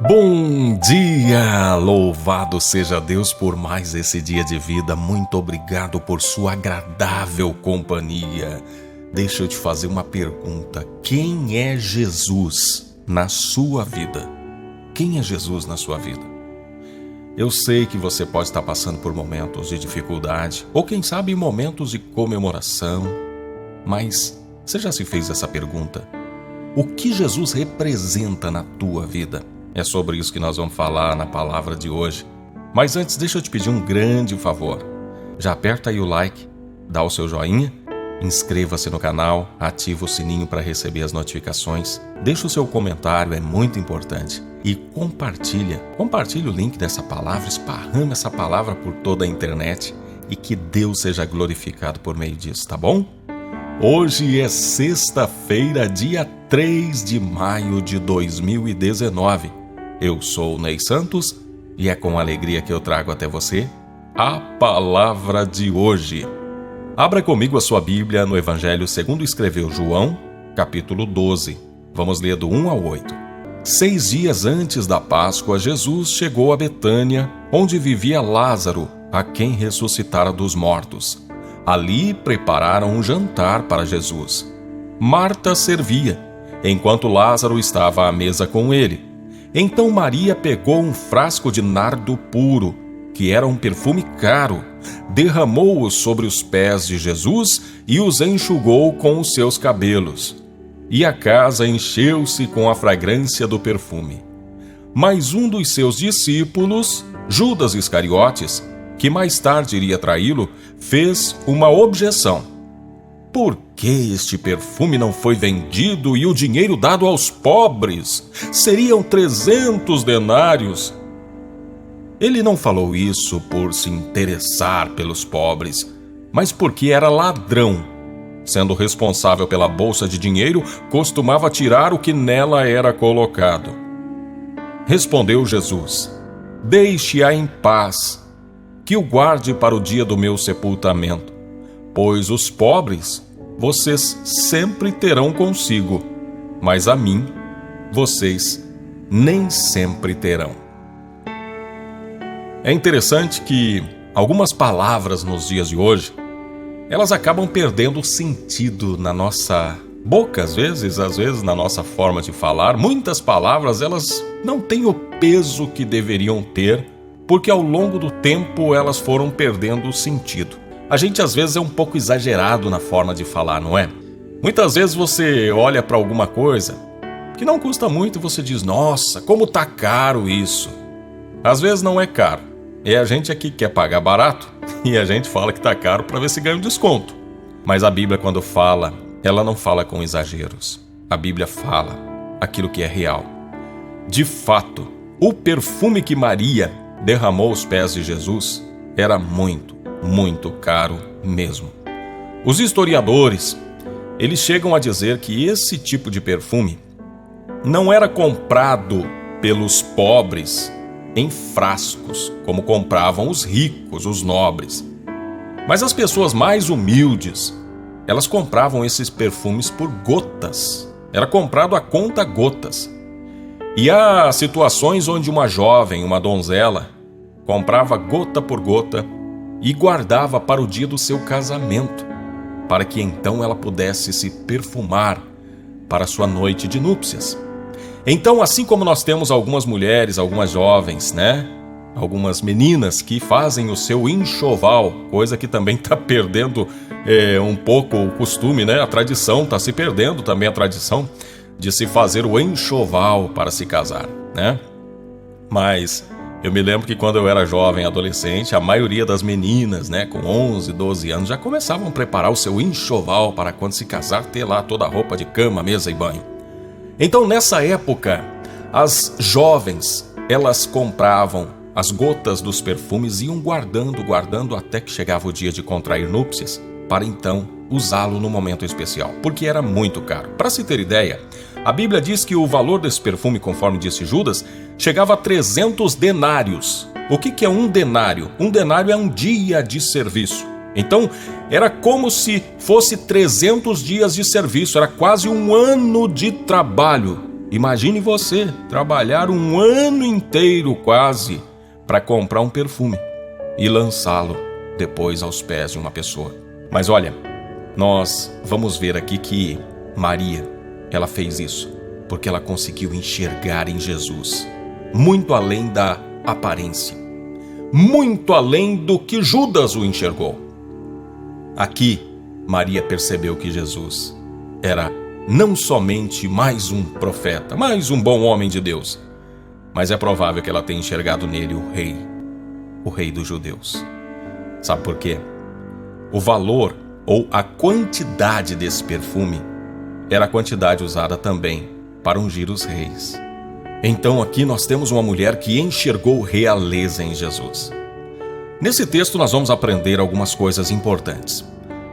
Bom dia! Louvado seja Deus por mais esse dia de vida. Muito obrigado por sua agradável companhia. Deixa eu te fazer uma pergunta. Quem é Jesus na sua vida? Quem é Jesus na sua vida? Eu sei que você pode estar passando por momentos de dificuldade, ou quem sabe momentos de comemoração, mas você já se fez essa pergunta? O que Jesus representa na tua vida? É sobre isso que nós vamos falar na palavra de hoje. Mas antes, deixa eu te pedir um grande favor. Já aperta aí o like, dá o seu joinha, inscreva-se no canal, ativa o sininho para receber as notificações, deixa o seu comentário, é muito importante. E compartilha o link dessa palavra, esparrama essa palavra por toda a internet e que Deus seja glorificado por meio disso, tá bom? Hoje é sexta-feira, dia 3 de maio de 2019. Eu sou o Ney Santos e é com alegria que eu trago até você a palavra de hoje. Abra comigo a sua Bíblia no Evangelho segundo escreveu João, capítulo 12. Vamos ler do 1 ao 8. 6 dias antes da Páscoa, Jesus chegou a Betânia, onde vivia Lázaro, a quem ressuscitara dos mortos. Ali prepararam um jantar para Jesus. Marta servia, enquanto Lázaro estava à mesa com ele. Então Maria pegou um frasco de nardo puro, que era um perfume caro, derramou-o sobre os pés de Jesus e os enxugou com os seus cabelos. E a casa encheu-se com a fragrância do perfume. Mas um dos seus discípulos, Judas Iscariotes, que mais tarde iria traí-lo, fez uma objeção. Por que este perfume não foi vendido e o dinheiro dado aos pobres? Seriam 300 denários. Ele não falou isso por se interessar pelos pobres, mas porque era ladrão. Sendo responsável pela bolsa de dinheiro, costumava tirar o que nela era colocado. Respondeu Jesus: Deixe-a em paz, que o guarde para o dia do meu sepultamento. Pois os pobres vocês sempre terão consigo, mas a mim vocês nem sempre terão. É interessante que algumas palavras nos dias de hoje, elas acabam perdendo o sentido na nossa boca, às vezes na nossa forma de falar. Muitas palavras, elas não têm o peso que deveriam ter, porque ao longo do tempo elas foram perdendo o sentido. A gente às vezes é um pouco exagerado na forma de falar, não é? Muitas vezes você olha para alguma coisa que não custa muito e você diz: nossa, como tá caro isso. Às vezes não é caro, é a gente aqui que quer pagar barato e a gente fala que tá caro para ver se ganha um desconto. Mas a Bíblia, quando fala, ela não fala com exageros. A Bíblia fala aquilo que é real. De fato, o perfume que Maria derramou aos pés de Jesus era muito caro mesmo. Os historiadores, eles chegam a dizer que esse tipo de perfume não era comprado pelos pobres em frascos, como compravam os ricos, os nobres. Mas as pessoas mais humildes, elas compravam esses perfumes por gotas. Era comprado a conta gotas. E há situações onde uma jovem, uma donzela, comprava gota por gota e guardava para o dia do seu casamento, para que então ela pudesse se perfumar para a sua noite de núpcias. Então, assim como nós temos algumas mulheres, algumas jovens, algumas meninas que fazem o seu enxoval, coisa que também está perdendo um pouco o costume, a tradição, está se perdendo também a tradição de se fazer o enxoval para se casar, Mas eu me lembro que quando eu era jovem, adolescente, a maioria das meninas, com 11, 12 anos, já começavam a preparar o seu enxoval para quando se casar, ter lá toda a roupa de cama, mesa e banho. Então, nessa época, as jovens, elas compravam as gotas dos perfumes e iam guardando até que chegava o dia de contrair núpcias, para então usá-lo no momento especial, porque era muito caro. Para se ter ideia, a Bíblia diz que o valor desse perfume, conforme disse Judas, chegava a 300 denários. O que é um denário? Um denário é um dia de serviço. Então, era como se fosse 300 dias de serviço, era quase um ano de trabalho Imagine você trabalhar um ano inteiro quase para comprar um perfume e lançá-lo depois aos pés de uma pessoa. Mas olha, nós vamos ver aqui que Maria, ela fez isso porque ela conseguiu enxergar em Jesus muito além da aparência, muito além do que Judas o enxergou. Aqui, Maria percebeu que Jesus era não somente mais um profeta, mais um bom homem de Deus, mas é provável que ela tenha enxergado nele o rei dos judeus. Sabe por quê? O valor ou a quantidade desse perfume era a quantidade usada também para ungir os reis. Então aqui nós temos uma mulher que enxergou realeza em Jesus. Nesse texto nós vamos aprender algumas coisas importantes.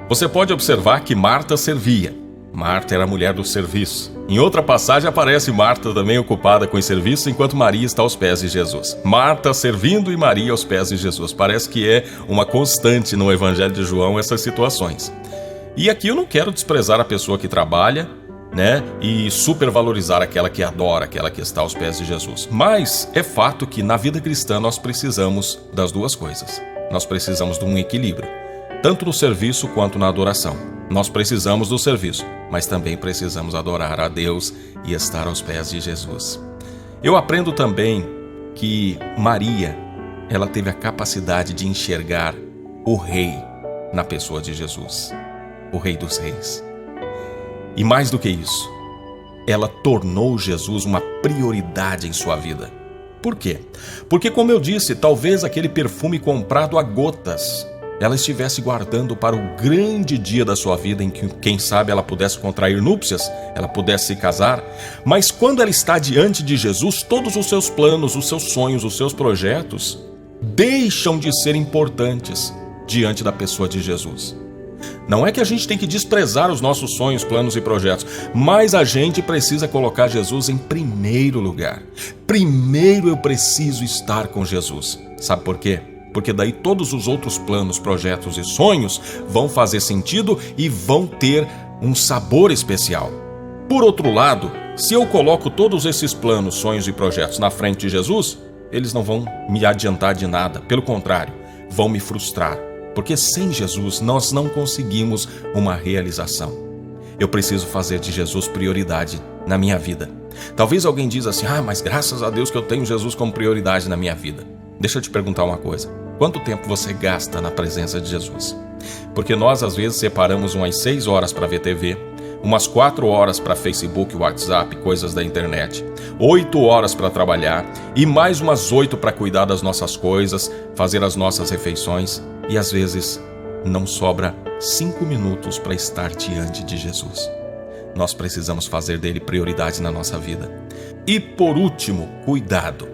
Você pode observar que Marta servia. Marta era a mulher do serviço. Em outra passagem aparece Marta também ocupada com o serviço, enquanto Maria está aos pés de Jesus. Marta servindo e Maria aos pés de Jesus. Parece que é uma constante no Evangelho de João essas situações. E aqui eu não quero desprezar a pessoa que trabalha, e supervalorizar aquela que adora, aquela que está aos pés de Jesus. Mas é fato que na vida cristã nós precisamos das duas coisas. Nós precisamos de um equilíbrio, tanto no serviço quanto na adoração. Nós precisamos do serviço, mas também precisamos adorar a Deus e estar aos pés de Jesus. Eu aprendo também que Maria, ela teve a capacidade de enxergar o Rei na pessoa de Jesus, o Rei dos Reis. E mais do que isso, ela tornou Jesus uma prioridade em sua vida. Por quê? Porque, como eu disse, talvez aquele perfume comprado a gotas ela estivesse guardando para o grande dia da sua vida em que, quem sabe, ela pudesse contrair núpcias, ela pudesse se casar. Mas quando ela está diante de Jesus, todos os seus planos, os seus sonhos, os seus projetos deixam de ser importantes diante da pessoa de Jesus. Não é que a gente tem que desprezar os nossos sonhos, planos e projetos, mas a gente precisa colocar Jesus em primeiro lugar. Primeiro eu preciso estar com Jesus. Sabe por quê? Porque daí todos os outros planos, projetos e sonhos vão fazer sentido e vão ter um sabor especial. Por outro lado, se eu coloco todos esses planos, sonhos e projetos na frente de Jesus, eles não vão me adiantar de nada. Pelo contrário, vão me frustrar. Porque sem Jesus nós não conseguimos uma realização. Eu preciso fazer de Jesus prioridade na minha vida. Talvez alguém diz assim, mas graças a Deus que eu tenho Jesus como prioridade na minha vida. Deixa eu te perguntar uma coisa. Quanto tempo você gasta na presença de Jesus? Porque nós às vezes separamos umas 6 horas para ver TV, umas 4 horas para Facebook, WhatsApp, coisas da internet, 8 horas para trabalhar e mais umas 8 para cuidar das nossas coisas, fazer as nossas refeições. E às vezes não sobra 5 minutos para estar diante de Jesus. Nós precisamos fazer dele prioridade na nossa vida. E por último, cuidado,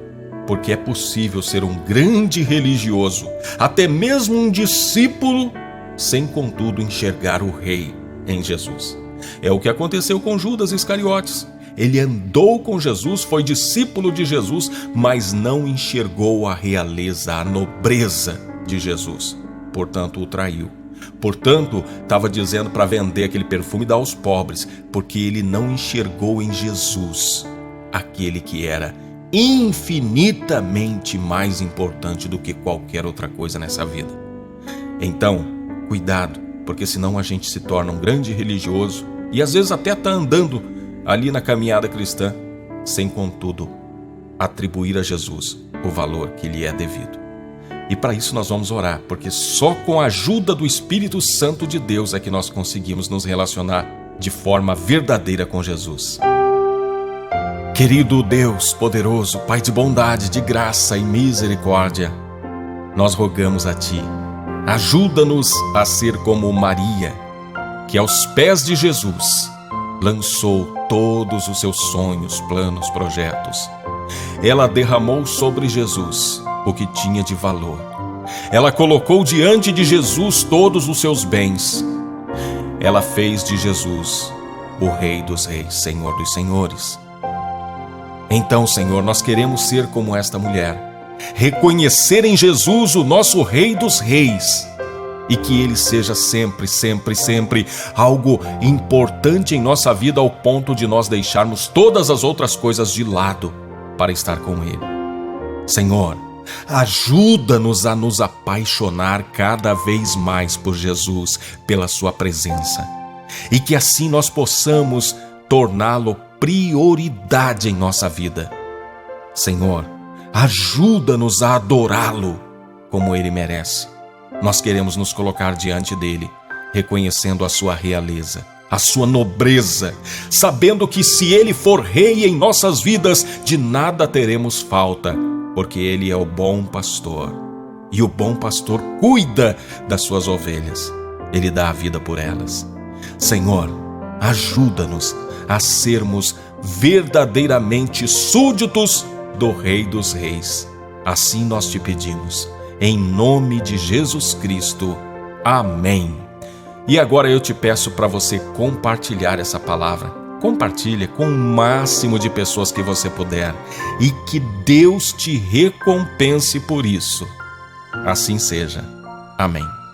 porque é possível ser um grande religioso, até mesmo um discípulo, sem contudo enxergar o Rei em Jesus. É o que aconteceu com Judas Iscariotes. Ele andou com Jesus, foi discípulo de Jesus, mas não enxergou a realeza, a nobreza de Jesus. Portanto, o traiu. Portanto, estava dizendo para vender aquele perfume e dar aos pobres, porque ele não enxergou em Jesus aquele que era infinitamente mais importante do que qualquer outra coisa nessa vida. Então, cuidado, porque senão a gente se torna um grande religioso e às vezes até está andando ali na caminhada cristã, sem contudo atribuir a Jesus o valor que lhe é devido. E para isso nós vamos orar, porque só com a ajuda do Espírito Santo de Deus é que nós conseguimos nos relacionar de forma verdadeira com Jesus. Querido Deus poderoso, Pai de bondade, de graça e misericórdia, nós rogamos a Ti, ajuda-nos a ser como Maria, que aos pés de Jesus lançou todos os seus sonhos, planos, projetos. Ela derramou sobre Jesus o que tinha de valor. Ela colocou diante de Jesus todos os seus bens. Ela fez de Jesus o Rei dos Reis, Senhor dos Senhores. Então, Senhor, nós queremos ser como esta mulher, reconhecer em Jesus o nosso Rei dos Reis e que Ele seja sempre, sempre, sempre algo importante em nossa vida, ao ponto de nós deixarmos todas as outras coisas de lado para estar com Ele. Senhor, ajuda-nos a nos apaixonar cada vez mais por Jesus, pela Sua presença, e que assim nós possamos torná-lo prioridade em nossa vida. Senhor, ajuda-nos a adorá-lo como Ele merece. Nós queremos nos colocar diante dele, reconhecendo a sua realeza, a sua nobreza, sabendo que se Ele for rei em nossas vidas, de nada teremos falta, porque Ele é o bom pastor. E o bom pastor cuida das suas ovelhas. Ele dá a vida por elas. Senhor, ajuda-nos a sermos verdadeiramente súditos do Rei dos Reis. Assim nós te pedimos, em nome de Jesus Cristo. Amém. E agora eu te peço para você compartilhar essa palavra. Compartilhe com o máximo de pessoas que você puder, e que Deus te recompense por isso. Assim seja. Amém.